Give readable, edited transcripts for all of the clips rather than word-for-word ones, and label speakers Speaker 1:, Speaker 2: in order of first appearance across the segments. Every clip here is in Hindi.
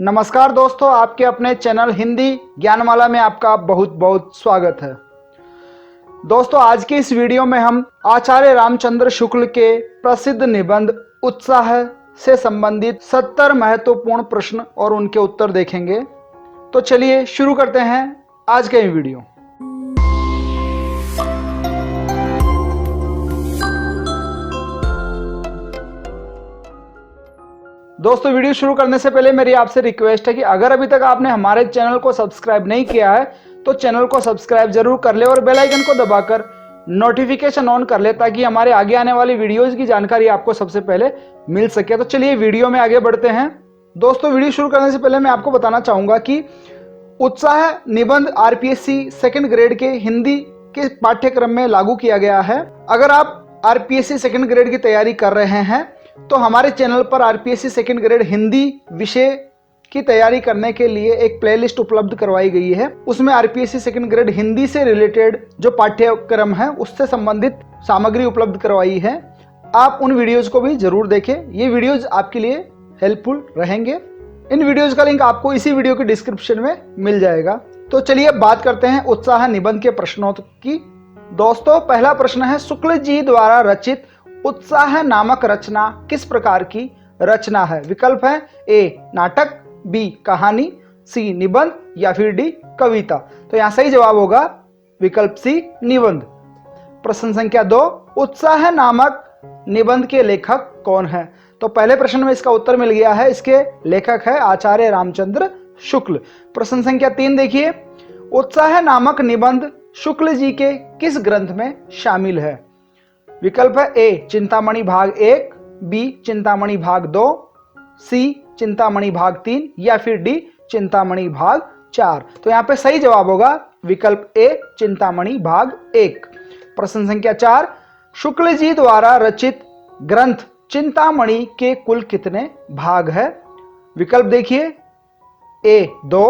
Speaker 1: नमस्कार दोस्तों, आपके अपने चैनल हिंदी ज्ञानमाला में आपका बहुत बहुत स्वागत है। दोस्तों, आज के इस वीडियो में हम आचार्य रामचंद्र शुक्ल के प्रसिद्ध निबंध उत्साह से संबंधित 70 महत्वपूर्ण प्रश्न और उनके उत्तर देखेंगे। तो चलिए शुरू करते हैं आज का ये वीडियो। दोस्तों, वीडियो शुरू करने से पहले मेरी आपसे रिक्वेस्ट है कि अगर अभी तक आपने हमारे चैनल को सब्सक्राइब नहीं किया है तो चैनल को सब्सक्राइब जरूर कर ले और बेल आइकन को दबाकर नोटिफिकेशन ऑन कर ले ताकि हमारे आगे आने वाली वीडियोस की जानकारी आपको सबसे पहले मिल सके। तो चलिए वीडियो में आगे बढ़ते हैं। दोस्तों, वीडियो शुरू करने से पहले मैं आपको बताना चाहूंगा कि उत्साह निबंध आरपीएससी सेकेंड ग्रेड के हिंदी के पाठ्यक्रम में लागू किया गया है। अगर आप आरपीएससी सेकेंड ग्रेड की तैयारी कर रहे हैं तो हमारे चैनल पर आरपीएससी सेकेंड ग्रेड हिंदी विषय की तैयारी करने के लिए एक प्लेलिस्ट उपलब्ध करवाई गई है। उसमें आरपीएससी सेकेंड ग्रेड हिंदी से रिलेटेड जो पाठ्यक्रम है उससे संबंधित सामग्री उपलब्ध करवाई है। आप उन वीडियोज को भी जरूर देखें, ये वीडियोज आपके लिए हेल्पफुल रहेंगे। इन वीडियोज का लिंक आपको इसी वीडियो के डिस्क्रिप्शन में मिल जाएगा। तो चलिए अब बात करते हैं उत्साह निबंध के प्रश्नों की। दोस्तों, पहला प्रश्न है, शुक्ल जी द्वारा रचित उत्साह नामक रचना किस प्रकार की रचना है? विकल्प है ए नाटक, बी कहानी, सी निबंध या फिर डी कविता। तो यहां सही जवाब होगा विकल्प सी निबंध। प्रश्न संख्या 2, उत्साह नामक निबंध के लेखक कौन है? तो पहले प्रश्न में इसका उत्तर मिल गया है, इसके लेखक है आचार्य रामचंद्र शुक्ल। प्रश्न संख्या 3 देखिए, उत्साह नामक निबंध शुक्ल जी के किस ग्रंथ में शामिल है? विकल्प है ए चिंतामणि भाग 1, बी चिंतामणि भाग 2, सी चिंतामणि भाग 3 या फिर डी चिंतामणि भाग 4। तो यहां पे सही जवाब होगा विकल्प ए चिंतामणि भाग 1। प्रश्न संख्या 4, शुक्ल जी द्वारा रचित ग्रंथ चिंतामणि के कुल कितने भाग है? विकल्प देखिए ए 2,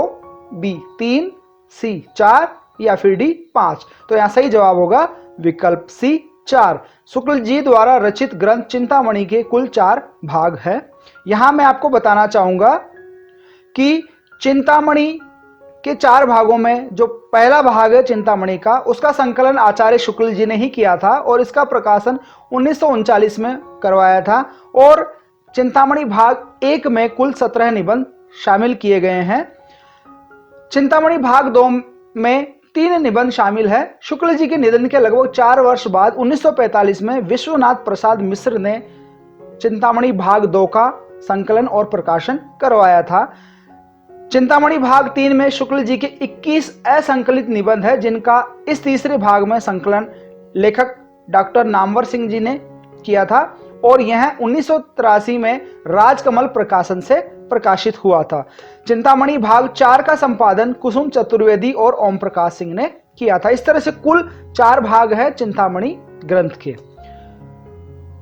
Speaker 1: बी 3, सी 4 या फिर डी 5। तो यहां सही जवाब होगा विकल्प सी 4। शुक्ल जी द्वारा रचित ग्रंथ चिंतामणि के कुल 4 भाग है। यहां मैं आपको बताना चाहूंगा कि चिंतामणि के 4 भागों में जो पहला भाग है चिंतामणि का, उसका संकलन आचार्य शुक्ल जी ने ही किया था और इसका प्रकाशन 1939 में करवाया था। और चिंतामणि भाग 1 में कुल 17 निबंध शामिल किए गए हैं। चिंतामणि भाग 2 में 3 निबंध शामिल है। शुक्ल जी के निधन के लगभग 4 वर्ष बाद 1945 में विश्वनाथ प्रसाद मिश्र ने चिंतामणि भाग 2 का संकलन और प्रकाशन करवाया था। चिंतामणि भाग 3 में शुक्ल जी के 21 असंकलित निबंध है, जिनका इस तीसरे भाग में संकलन लेखक डॉक्टर नामवर सिंह जी ने किया था और यह 1983 में राजकमल प्रकाशन से प्रकाशित हुआ था। चिंतामणि भाग 4 का संपादन कुसुम चतुर्वेदी और ओम प्रकाश सिंह ने किया था। इस तरह से कुल 4 भाग है चिंतामणि ग्रंथ के।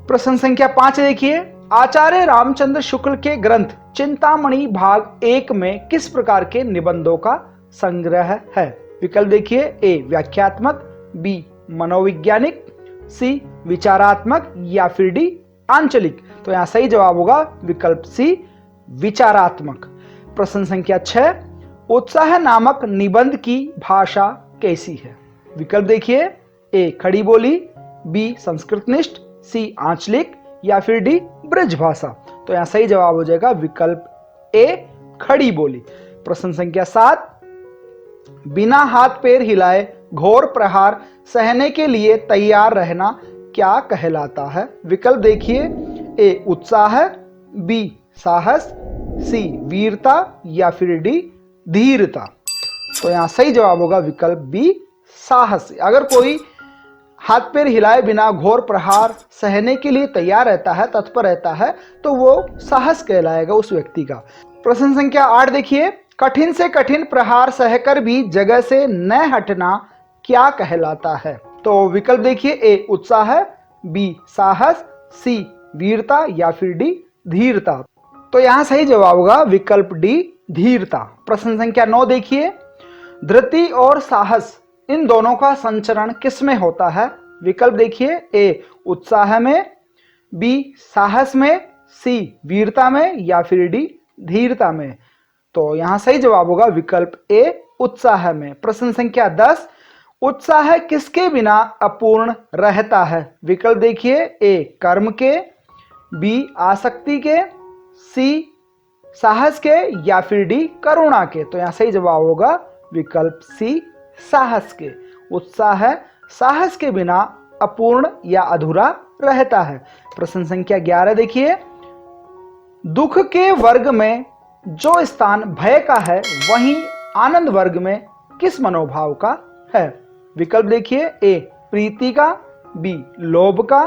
Speaker 1: प्रश्न संख्या 5 देखिए, आचार्य रामचंद्र शुक्ल के ग्रंथ चिंतामणि भाग 1 में किस प्रकार के निबंधों का संग्रह है? विकल्प देखिए ए व्याख्यात्मक, बी मनोवैज्ञानिक, सी विचारात्मक या फिर डी आंचलिक। तो यहां सही जवाब होगा विकल्प सी विचारात्मक। प्रश्न संख्या 6, उत्साह नामक निबंध की भाषा कैसी है? विकल्प देखिए ए खड़ी बोली, बी संस्कृतनिष्ठ, सी आंचलिक या फिर डी ब्रज भाषा। तो यहां सही जवाब हो जाएगा विकल्प ए खड़ी बोली। प्रश्न संख्या 7, बिना हाथ पैर हिलाए घोर प्रहार सहने के लिए तैयार रहना क्या कहलाता है? विकल्प देखिए ए उत्साह, बी साहस, सी वीरता या फिर डी धीरता। तो यहां सही जवाब होगा विकल्प बी साहस। अगर कोई हाथ पैर हिलाए बिना घोर प्रहार सहने के लिए तैयार रहता है, तत्पर रहता है, तो वो साहस कहलाएगा उस व्यक्ति का। प्रश्न संख्या 8 देखिए, कठिन से कठिन प्रहार सहकर भी जगह से न हटना क्या कहलाता है? तो विकल्प देखिए ए उत्साह, बी साहस, सी वीरता या फिर डी धीरता। तो यहां सही जवाब होगा विकल्प डी धीरता। प्रश्न संख्या 9 देखिए, धृति और साहस इन दोनों का संचरण किस में होता है? विकल्प देखिए ए उत्साह में, बी साहस में, सी वीरता में या फिर डी धीरता में। तो यहाँ सही जवाब होगा विकल्प ए, उत्साह में। प्रश्न संख्या 10, उत्साह किसके बिना अपूर्ण रहता है? विकल्प देखिए, ए कर्म के, बी आसक्ति के, सी साहस के, या फिर डी करुणा के। तो यहाँ सही जवाब होगा विकल्प सी, साहस के। उत्साह साहस के बिना अपूर्ण या अधूरा रहता है। प्रश्न संख्या 11 देखिए, दुख के वर्ग में जो स्थान भय का है वहीं आनंद वर्ग में किस मनोभाव का है? विकल्प देखिए, ए प्रीति का, बी लोभ का,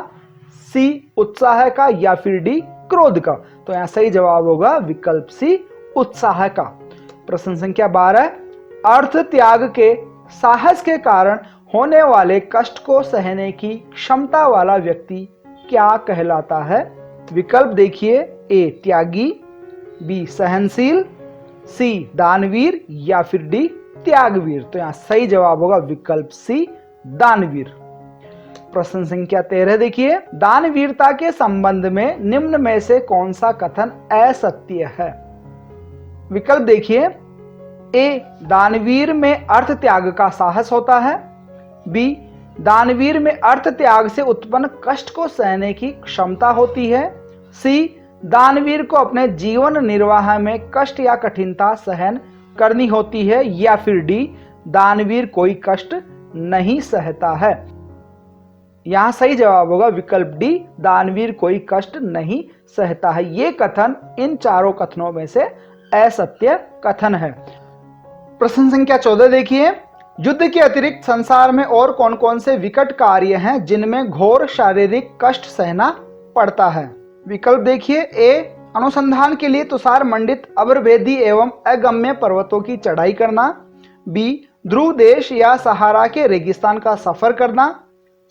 Speaker 1: सी उत्साह का, या फिर डी क्रोध का। तो यहां सही जवाब होगा विकल्प सी, उत्साह का। प्रश्न संख्या 12, अर्थ त्याग के साहस के कारण होने वाले कष्ट को सहने की क्षमता वाला व्यक्ति क्या कहलाता है? विकल्प देखिए, ए त्यागी, बी सहनशील, सी दानवीर, या फिर डी त्यागवीर। तो यहां सही जवाब होगा विकल्प सी, दानवीर। प्रश्न संख्या 13 देखिए, दानवीरता के संबंध में निम्न में से कौन सा कथन असत्य है? विकल्प देखिए, ए दानवीर में अर्थ त्याग का साहस होता है, बी दानवीर में अर्थ त्याग से उत्पन्न कष्ट को सहने की क्षमता होती है, सी दानवीर को अपने जीवन निर्वाह में कष्ट या कठिनता सहन करनी होती है, या फिर डी दानवीर कोई कष्ट नहीं सहता है। यहां सही जवाब होगा विकल्प डी, दानवीर कोई कष्ट नहीं सहता है। ये कथन इन चारों कथनों में से असत्य कथन है। प्रश्न संख्या 14 देखिए, युद्ध के अतिरिक्त संसार में और कौन कौन से विकट कार्य हैं जिनमें घोर शारीरिक कष्ट सहना पड़ता है? विकल्प देखिए, ए अनुसंधान के लिए तुषार मंडित अवरवेदी एवं अगम्य पर्वतों की चढ़ाई करना, बी ध्रुव देश या सहारा के रेगिस्तान का सफर करना,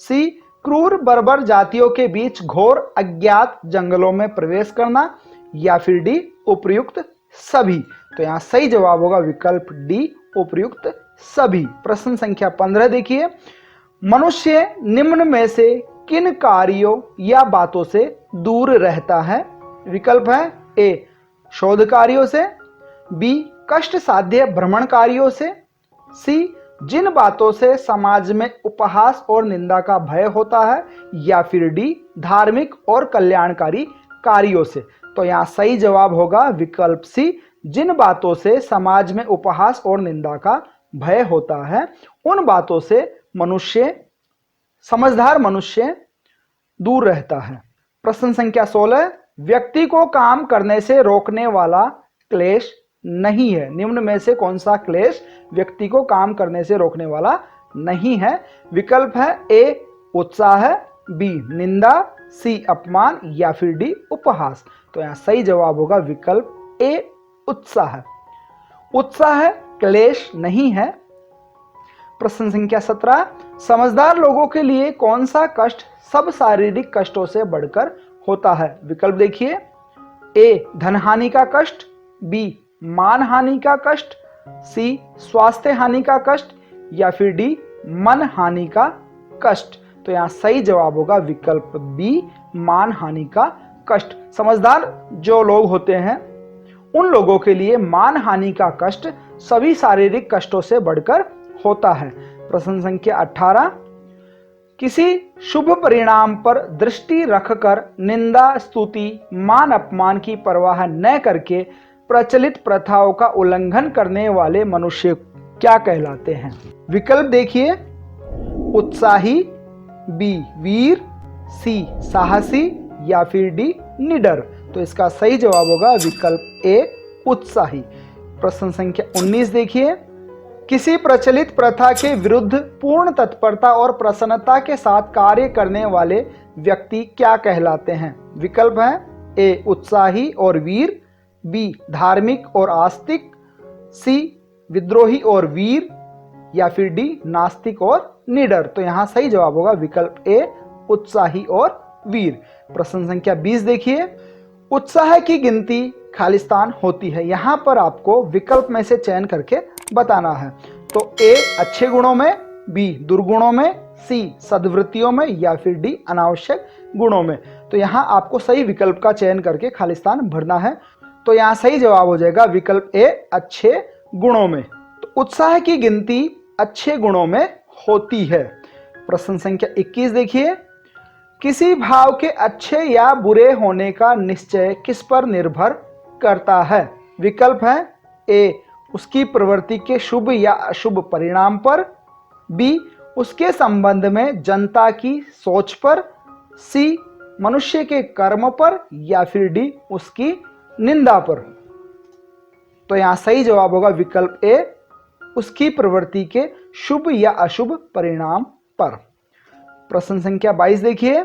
Speaker 1: सी क्रूर बर्बर जातियों के बीच घोर अज्ञात जंगलों में प्रवेश करना, या फिर डी उपर्युक्त सभी। तो यहाँ सही जवाब होगा विकल्प डी, उपर्युक्त सभी। प्रश्न संख्या 15 देखिए, मनुष्य निम्न में से किन कार्यों या बातों से दूर रहता है? विकल्प है, ए शोध कार्यों से, बी कष्ट साध्य भ्रमण कार्यों से, सी जिन बातों से समाज में उपहास और निंदा का भय होता है, या फिर डी धार्मिक और कल्याणकारी कार्यों से। तो यहाँ सही जवाब होगा विकल्प सी, जिन बातों से समाज में उपहास और निंदा का भय होता है उन बातों से मनुष्य, समझदार मनुष्य दूर रहता है। प्रश्न संख्या 16, व्यक्ति को काम करने से रोकने वाला क्लेश नहीं है। निम्न में से कौन सा क्लेश व्यक्ति को काम करने से रोकने वाला नहीं है? विकल्प है, ए उत्साह, बी निंदा, सी अपमान, या फिर डी उपहास। तो यहाँ सही जवाब होगा विकल्प ए उत्साह। उत्साह क्लेश नहीं है। प्रश्न संख्या 17, समझदार लोगों के लिए कौन सा कष्ट सब शारीरिक कष्टों से बढ़कर होता है? विकल्प देखिए, ए धन हानि का कष्ट, बी मान हानि का कष्ट, सी स्वास्थ्य हानि का कष्ट, या फिर डी मन हानि का कष्ट। तो यहाँ सही जवाब होगा विकल्प बी, मान हानि का कष्ट। समझदार जो लोग होते हैं उन लोगों के लिए मान हानि का कष्ट सभी शारीरिक कष्टों से बढ़कर होता है। प्रश्न संख्या 18, किसी शुभ परिणाम पर दृष्टि रखकर निंदा, स्तुति, मान अपमान की परवाह न करके प्रचलित प्रथाओं का उल्लंघन करने वाले मनुष्य क्या कहलाते हैं? विकल्प देखिए, उत्साही, बी वीर, सी साहसी, या फिर डी निडर। तो इसका सही जवाब होगा विकल्प ए उत्साही। प्रश्न संख्या 19 देखिए, किसी प्रचलित प्रथा के विरुद्ध पूर्ण तत्परता और प्रसन्नता के साथ कार्य करने वाले व्यक्ति क्या कहलाते हैं? विकल्प है, ए उत्साही और वीर, बी धार्मिक और आस्तिक, सी विद्रोही और वीर, या फिर डी नास्तिक और निडर। तो यहाँ सही जवाब होगा विकल्प ए उत्साही और वीर। प्रश्न संख्या 20 देखिए, उत्साह की गिनती खालिस्तान होती है। यहाँ पर आपको विकल्प में से चयन करके बताना है। तो ए अच्छे गुणों में, बी दुर्गुणों में, सी सद्वृत्तियों में, या फिर डी अनावश्यक गुणों में। तो यहाँ आपको सही विकल्प का चयन करके खालिस्तान भरना है। तो यहां सही जवाब हो जाएगा विकल्प ए, अच्छे गुणों में। तो उत्साह की गिनती अच्छे गुणों में होती है। प्रश्न संख्या 21 देखिए, किसी भाव के अच्छे या बुरे होने का निश्चय किस पर निर्भर करता है? विकल्प है ए, उसकी प्रवृत्ति के शुभ या अशुभ परिणाम पर, बी, उसके संबंध में जनता की सोच पर, सी, मनुष्य के कर्म पर, या फिर डी, उसकी निंदा पर। तो यहां सही जवाब होगा विकल्प ए, उसकी प्रवृत्ति के शुभ या अशुभ परिणाम पर। प्रश्न संख्या 22 देखिए,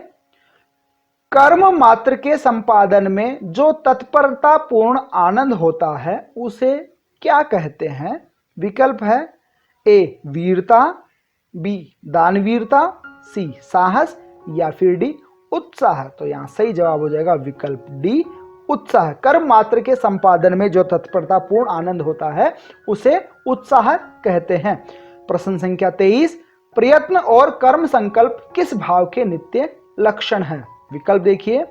Speaker 1: कर्म मात्र के संपादन में जो तत्परता पूर्ण आनंद होता है उसे क्या कहते हैं? विकल्प है ए, वीरता, बी, दानवीरता, सी, साहस, या फिर डी, उत्साह। तो यहां सही जवाब हो जाएगा विकल्प डी, उत्साह। कर्म मात्र के संपादन में जो तत्परता पूर्ण आनंद होता है उसे उत्साह कहते हैं। प्रश्न संख्या 23, प्रयत्न और कर्म संकल्प किस भाव के नित्य लक्षण हैं? विकल्प देखिए,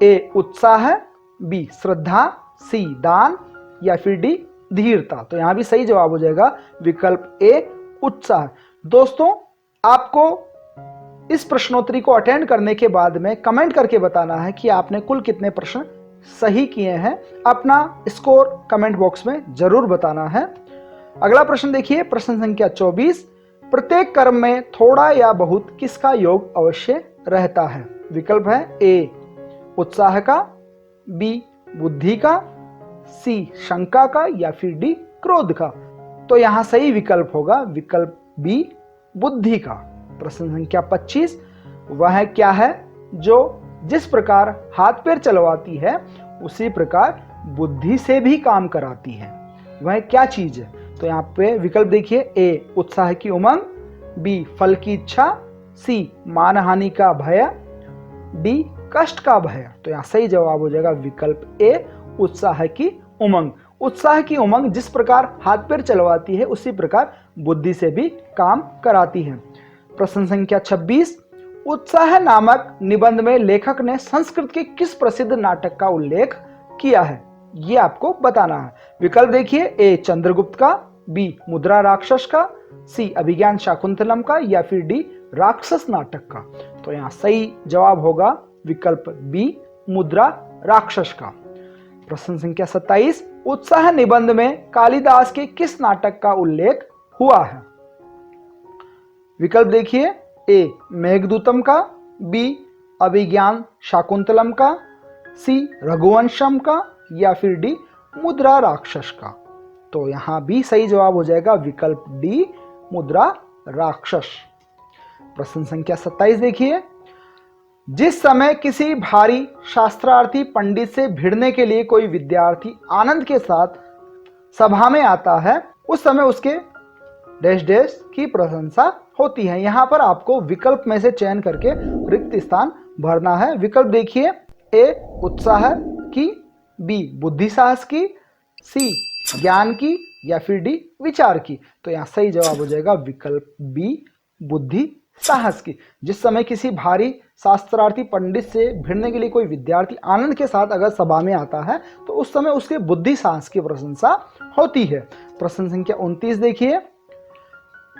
Speaker 1: ए, उत्साह, बी, श्रद्धा, सी, दान, या फिर डी, धीरता। तो यहां भी सही जवाब हो जाएगा विकल्प ए, उत्साह। दोस्तों, आपको इस प्रश्नोत्तरी को अटेंड करने के बाद में कमेंट करके बताना है कि आपने कुल कितने प्रश्न सही किए हैं। अपना स्कोर कमेंट बॉक्स में जरूर बताना है। अगला प्रश्न देखिए, प्रश्न संख्या 24, प्रत्येक कर्म में थोड़ा या बहुत किसका योग अवश्य रहता है? विकल्प है ए, उत्साह का, बी, बुद्धि का, सी, शंका का, या फिर डी, क्रोध का। तो यहां सही विकल्प होगा विकल्प बी, बुद्धि का। प्रश्न संख्या 25, वह क्या है जो जिस प्रकार हाथ पैर चलवाती है उसी प्रकार बुद्धि से भी काम कराती है? वह क्या चीज है? तो यहाँ पे विकल्प देखिए, ए, उत्साह की उमंग, बी, फल की इच्छा, सी, मानहानि का भय, डी, कष्ट का भय। तो यहाँ सही जवाब हो जाएगा विकल्प ए, उत्साह की उमंग। उत्साह की उमंग जिस प्रकार हाथ पैर चलवाती है उसी प्रकार बुद्धि से भी काम कराती है। प्रश्न संख्या 26, उत्साह नामक निबंध में लेखक ने संस्कृत के किस प्रसिद्ध नाटक का उल्लेख किया है? ये आपको बताना है। विकल्प देखिए, ए, चंद्रगुप्त का, बी, मुद्रा राक्षस का, सी, अभिज्ञान शाकुंतलम का, या फिर डी, राक्षस नाटक का। तो यहाँ सही जवाब होगा विकल्प बी, मुद्रा राक्षस का। प्रश्न संख्या 27, उत्साह निबंध में कालिदास के किस नाटक का उल्लेख हुआ है? विकल्प देखिए, ए, मेघदूतम का, बी, अभिज्ञान शाकुंतलम का, सी, रघुवंशम का, या फिर डी, मुद्रा राक्षस का। तो यहां भी सही जवाब हो जाएगा विकल्प डी, मुद्रा राक्षस। प्रश्न संख्या 27 देखिए, जिस समय किसी भारी शास्त्रार्थी पंडित से भिड़ने के लिए कोई विद्यार्थी आनंद के साथ सभा में आता है उस समय उसके डैश डैश की प्रशंसा होती है। यहां पर आपको विकल्प में से चयन करके रिक्त स्थान भरना है। विकल्प देखिए, ए, उत्साह की, बी, बुद्धि साहस की, सी, ज्ञान की, या फिर डी, विचार की। तो यहां सही जवाब हो जाएगा विकल्प बी, बुद्धि साहस की। जिस समय किसी भारी शास्त्रार्थी पंडित से भिड़ने के लिए कोई विद्यार्थी आनंद के साथ अगर सभा में आता है तो उस समय उसके बुद्धि साहस की प्रशंसा होती है। प्रश्न संख्या 29 देखिए,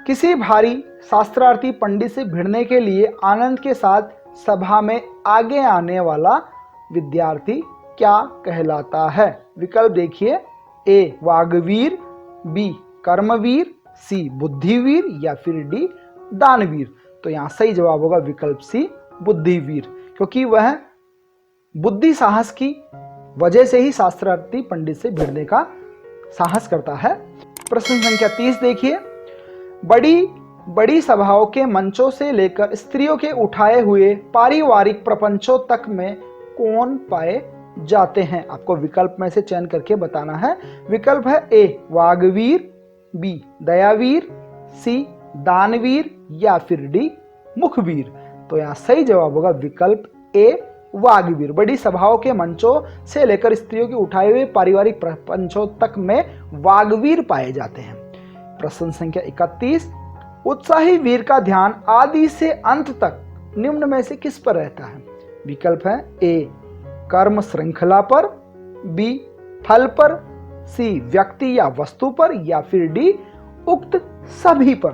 Speaker 1: किसी भारी शास्त्रार्थी पंडित से भिड़ने के लिए आनंद के साथ सभा में आगे आने वाला विद्यार्थी क्या कहलाता है? विकल्प देखिए, ए, वाग्वीर, बी, कर्मवीर, सी, बुद्धिवीर, या फिर डी, दानवीर। तो यहां सही जवाब होगा विकल्प सी, बुद्धिवीर, क्योंकि वह बुद्धि साहस की वजह से ही शास्त्रार्थी पंडित से भिड़ने का साहस करता है। प्रश्न संख्या 30 देखिए, बड़ी बड़ी सभाओं के मंचों से लेकर स्त्रियों के उठाए हुए पारिवारिक प्रपंचों तक में कौन पाए जाते हैं? आपको विकल्प में से चयन करके बताना है। विकल्प है, ए, वाग्वीर, बी, दयावीर, सी, दानवीर, या फिर डी, मुखवीर। तो यहाँ सही जवाब होगा विकल्प ए, वाग्वीर। बड़ी सभाओं के मंचों से लेकर स्त्रियों के उठाए हुए पारिवारिक प्रपंचों तक में वाग्वीर पाए जाते हैं। प्रश्न संख्या 31, उत्साही वीर का ध्यान आदि से अंत तक निम्न में से किस पर रहता है? विकल्प है, ए, कर्म श्रृंखला पर, बी, फल पर, सी व्यक्ति या वस्तु पर, या फिर डी उक्त सभी पर।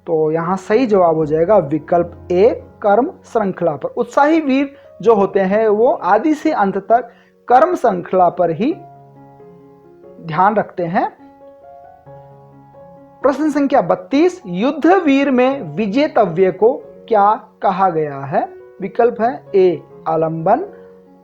Speaker 1: तो यहां सही जवाब हो जाएगा विकल्प ए कर्म श्रृंखला पर। उत्साही वीर जो होते हैं वो आदि से अंत तक कर्म श्रृंखला पर ही ध्यान रखते हैं। प्रश्न संख्या 32, युद्ध वीर में विजेतव्य को क्या कहा गया है? विकल्प है ए आलंबन,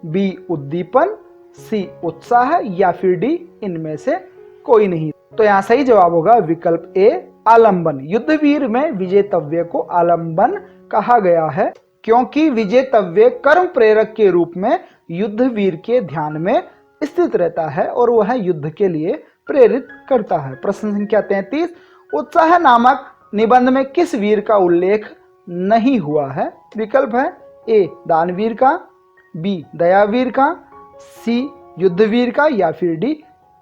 Speaker 1: बी उद्दीपन, सी उत्साह, या फिर डी इनमें से कोई नहीं। तो यहां सही जवाब होगा विकल्प ए आलंबन। युद्धवीर में विजेतव्य को आलंबन कहा गया है क्योंकि विजेतव्य कर्म प्रेरक के रूप में युद्धवीर के ध्यान में स्थित रहता है और वह युद्ध के लिए प्रेरित करता है। प्रश्न संख्या 33, उत्साह नामक निबंध में किस वीर का उल्लेख नहीं हुआ है? विकल्प है ए दानवीर का, बी दयावीर का, सी युद्धवीर का, या फिर डी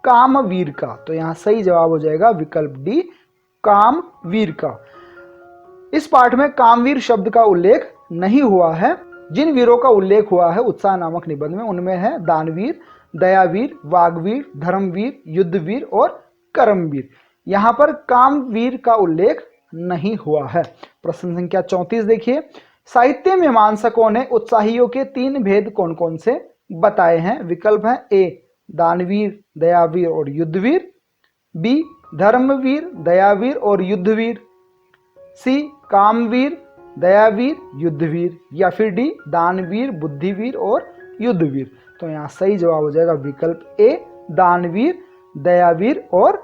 Speaker 1: कामवीर का। तो यहां सही जवाब हो जाएगा विकल्प डी कामवीर का। इस पाठ में कामवीर शब्द का उल्लेख नहीं हुआ है। जिन वीरों का उल्लेख हुआ है उत्साह नामक निबंध में उनमें है दानवीर, दयावीर, वाग्वीर, धर्मवीर, युद्धवीर और कर्मवीर। यहां पर कामवीर का उल्लेख नहीं हुआ है। प्रश्न संख्या 34 देखिए, साहित्य मीमांसकों ने उत्साहियों के 3 भेद कौन कौन से बताए हैं? विकल्प है ए दानवीर, दयावीर और युद्धवीर, बी धर्मवीर, दयावीर और युद्धवीर, सी कामवीर, दयावीर, युद्धवीर, या फिर डी दानवीर, बुद्धिवीर और युद्धवीर। तो यहाँ सही जवाब हो जाएगा विकल्प ए दानवीर, दयावीर और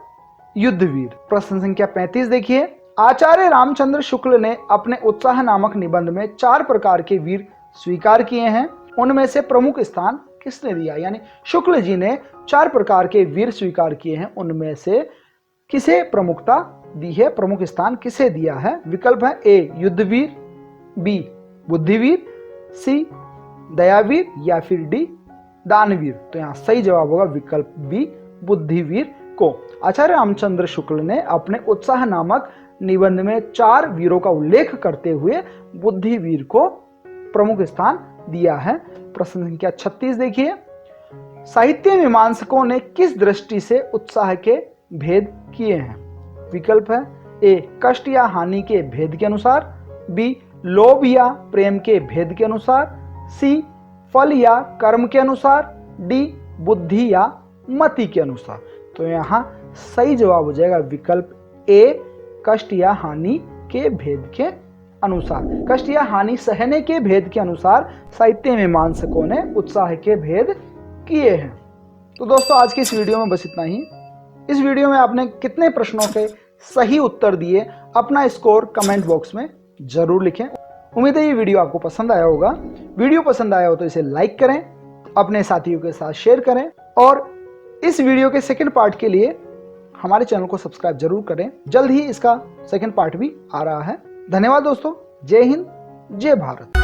Speaker 1: युद्धवीर। प्रश्न संख्या 35 देखिए, आचार्य रामचंद्र शुक्ल ने अपने उत्साह नामक निबंध में 4 प्रकार के वीर स्वीकार किए हैं। उनमें से प्रमुख स्थान किसने दिया? यानी शुक्ल जी ने 4 प्रकार के वीर स्वीकार किए हैं, उनमें से किसे प्रमुखता दी है, प्रमुख स्थान किसे दिया है? विकल्प है ए युद्धवीर, बी बुद्धिवीर, सी दयावीर, या फिर डी दानवीर। तो यहाँ सही जवाब होगा विकल्प बी बुद्धिवीर को। आचार्य रामचंद्र शुक्ल ने अपने उत्साह नामक निबंध में 4 वीरों का उल्लेख करते हुए बुद्धिवीर को प्रमुख स्थान दिया है। प्रश्न संख्या 36 देखिए, साहित्य मीमांसकों ने किस दृष्टि से उत्साह के भेद किए हैं? विकल्प है ए कष्ट या हानि के भेद के अनुसार, बी लोभ या प्रेम के भेद के अनुसार, सी फल या कर्म के अनुसार, डी बुद्धि या मति के अनुसार। तो यहाँ सही जवाब हो जाएगा विकल्प ए कष्ट या हानि के भेद के अनुसार। कष्ट या हानि सहने के भेद के अनुसार साहित्य मीमांसकों ने उत्साह के भेद किए हैं। तो दोस्तों आज की इस वीडियो में बस इतना ही। इस वीडियो में आपने कितने प्रश्नों के सही उत्तर दिए अपना स्कोर कमेंट बॉक्स में जरूर लिखें। उम्मीद है ये वीडियो आपको पसंद आया होगा। वीडियो पसंद आया हो तो इसे लाइक करें, अपने साथियों के साथ शेयर करें और इस वीडियो के सेकंड पार्ट के लिए हमारे चैनल को सब्सक्राइब जरूर करें। जल्द ही इसका सेकंड पार्ट भी आ रहा है। धन्यवाद दोस्तों। जय हिंद, जय भारत।